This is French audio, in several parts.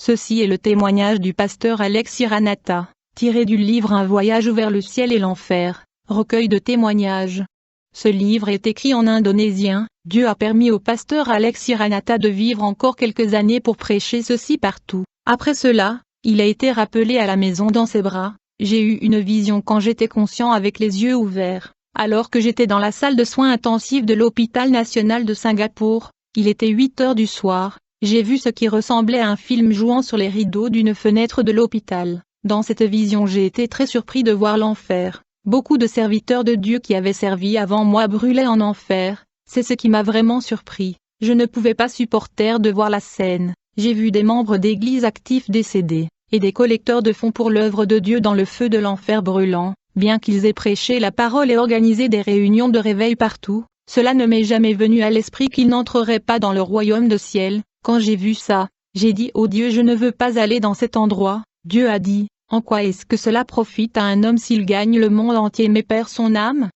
Ceci est le témoignage du pasteur Alex Iranata, tiré du livre Un voyage vers le ciel et l'enfer, recueil de témoignages. Ce livre est écrit en indonésien. Dieu a permis au pasteur Alex Iranata de vivre encore quelques années pour prêcher ceci partout. Après cela, il a été rappelé à la maison dans ses bras. J'ai eu une vision quand j'étais conscient avec les yeux ouverts, alors que j'étais dans la salle de soins intensifs de l'hôpital national de Singapour. Il était 8 heures du soir. J'ai vu ce qui ressemblait à un film jouant sur les rideaux d'une fenêtre de l'hôpital. Dans cette vision, j'ai été très surpris de voir l'enfer. Beaucoup de serviteurs de Dieu qui avaient servi avant moi brûlaient en enfer. C'est ce qui m'a vraiment surpris. Je ne pouvais pas supporter de voir la scène. J'ai vu des membres d'église actifs décédés, et des collecteurs de fonds pour l'œuvre de Dieu dans le feu de l'enfer brûlant. Bien qu'ils aient prêché la parole et organisé des réunions de réveil partout, cela ne m'est jamais venu à l'esprit qu'ils n'entreraient pas dans le royaume de ciel. Quand j'ai vu ça, j'ai dit oh Dieu, je ne veux pas aller dans cet endroit. Dieu a dit, en quoi est-ce que cela profite à un homme s'il gagne le monde entier mais perd son âme?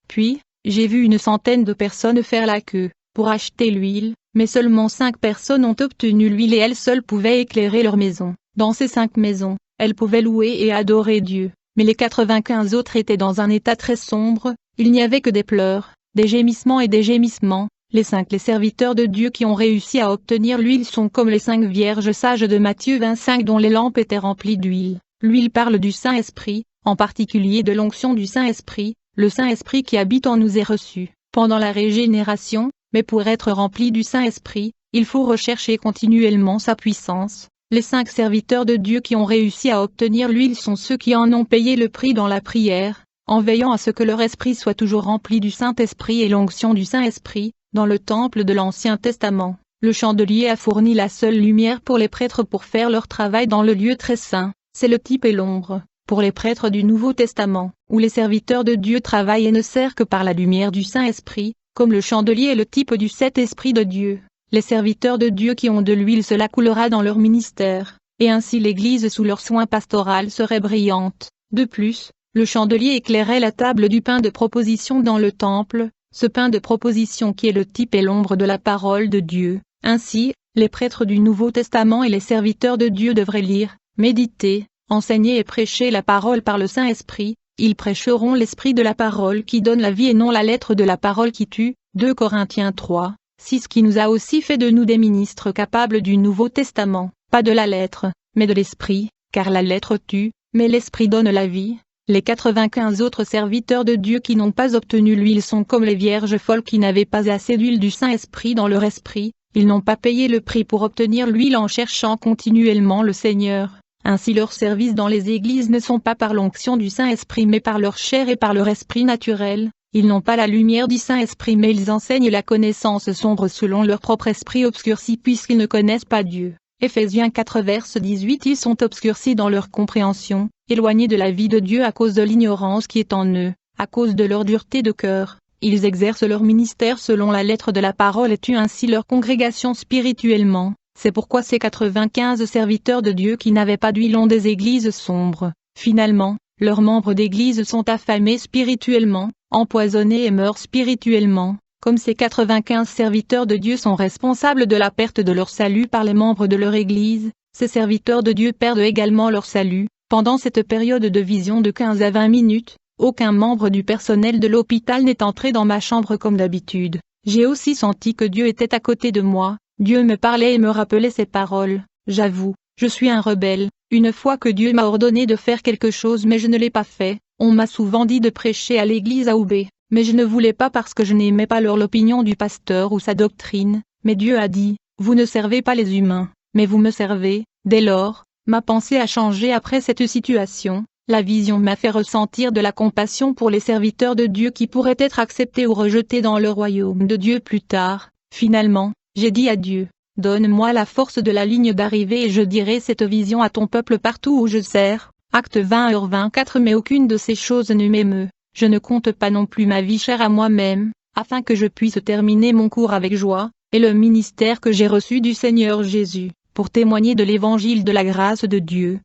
Puis, j'ai vu une centaine de personnes faire la queue pour acheter l'huile, mais seulement 5 personnes ont obtenu l'huile et elles seules pouvaient éclairer leur maison. Dans ces 5 maisons, elles pouvaient louer et adorer Dieu, mais les 95 autres étaient dans un état très sombre. Il n'y avait que des pleurs, des gémissements et des gémissements. Les serviteurs de Dieu qui ont réussi à obtenir l'huile sont comme les 5 vierges sages de Matthieu 25 dont les lampes étaient remplies d'huile. L'huile parle du Saint-Esprit, en particulier de l'onction du Saint-Esprit. Le Saint-Esprit qui habite en nous est reçu pendant la régénération, mais pour être rempli du Saint-Esprit, il faut rechercher continuellement sa puissance. Les 5 serviteurs de Dieu qui ont réussi à obtenir l'huile sont ceux qui en ont payé le prix dans la prière, en veillant à ce que leur esprit soit toujours rempli du Saint-Esprit et l'onction du Saint-Esprit. Dans le temple de l'Ancien Testament, le chandelier a fourni la seule lumière pour les prêtres pour faire leur travail dans le lieu très saint. C'est le type et l'ombre, pour les prêtres du Nouveau Testament, où les serviteurs de Dieu travaillent et ne servent que par la lumière du Saint-Esprit, comme le chandelier est le type du 7 esprits de Dieu. Les serviteurs de Dieu qui ont de l'huile, cela coulera dans leur ministère, et ainsi l'Église sous leur soin pastoral serait brillante. De plus, le chandelier éclairait la table du pain de proposition dans le temple, ce pain de proposition qui est le type et l'ombre de la parole de Dieu. Ainsi, les prêtres du Nouveau Testament et les serviteurs de Dieu devraient lire, méditer, enseigner et prêcher la parole par le Saint-Esprit. Ils prêcheront l'esprit de la parole qui donne la vie et non la lettre de la parole qui tue. 2 Corinthiens 3, 6 qui nous a aussi fait de nous des ministres capables du Nouveau Testament, pas de la lettre, mais de l'esprit, car la lettre tue, mais l'esprit donne la vie. Les 95 autres serviteurs de Dieu qui n'ont pas obtenu l'huile sont comme les vierges folles qui n'avaient pas assez d'huile du Saint-Esprit dans leur esprit. Ils n'ont pas payé le prix pour obtenir l'huile en cherchant continuellement le Seigneur. Ainsi leurs services dans les églises ne sont pas par l'onction du Saint-Esprit mais par leur chair et par leur esprit naturel. Ils n'ont pas la lumière du Saint-Esprit mais ils enseignent la connaissance sombre selon leur propre esprit obscurci puisqu'ils ne connaissent pas Dieu. Éphésiens 4 verset 18 Ils sont obscurcis dans leur compréhension, éloignés de la vie de Dieu à cause de l'ignorance qui est en eux, à cause de leur dureté de cœur. Ils exercent leur ministère selon la lettre de la parole et tuent ainsi leur congrégation spirituellement. C'est pourquoi ces 95 serviteurs de Dieu qui n'avaient pas d'huile ont des églises sombres. Finalement, leurs membres d'église sont affamés spirituellement, empoisonnés et meurent spirituellement. Comme ces 95 serviteurs de Dieu sont responsables de la perte de leur salut par les membres de leur Église, ces serviteurs de Dieu perdent également leur salut. Pendant cette période de vision de 15 à 20 minutes, aucun membre du personnel de l'hôpital n'est entré dans ma chambre comme d'habitude. J'ai aussi senti que Dieu était à côté de moi. Dieu me parlait et me rappelait ses paroles. J'avoue, je suis un rebelle. Une fois que Dieu m'a ordonné de faire quelque chose mais je ne l'ai pas fait, on m'a souvent dit de prêcher à l'église à Oubé. Mais je ne voulais pas parce que je n'aimais pas l'opinion du pasteur ou sa doctrine, mais Dieu a dit, vous ne servez pas les humains, mais vous me servez. Dès lors, ma pensée a changé après cette situation. La vision m'a fait ressentir de la compassion pour les serviteurs de Dieu qui pourraient être acceptés ou rejetés dans le royaume de Dieu plus tard. Finalement, j'ai dit à Dieu, donne-moi la force de la ligne d'arrivée et je dirai cette vision à ton peuple partout où je sers. Acte 20h24 Mais aucune de ces choses ne m'émeut. Je ne compte pas non plus ma vie chère à moi-même, afin que je puisse terminer mon cours avec joie, et le ministère que j'ai reçu du Seigneur Jésus, pour témoigner de l'évangile de la grâce de Dieu.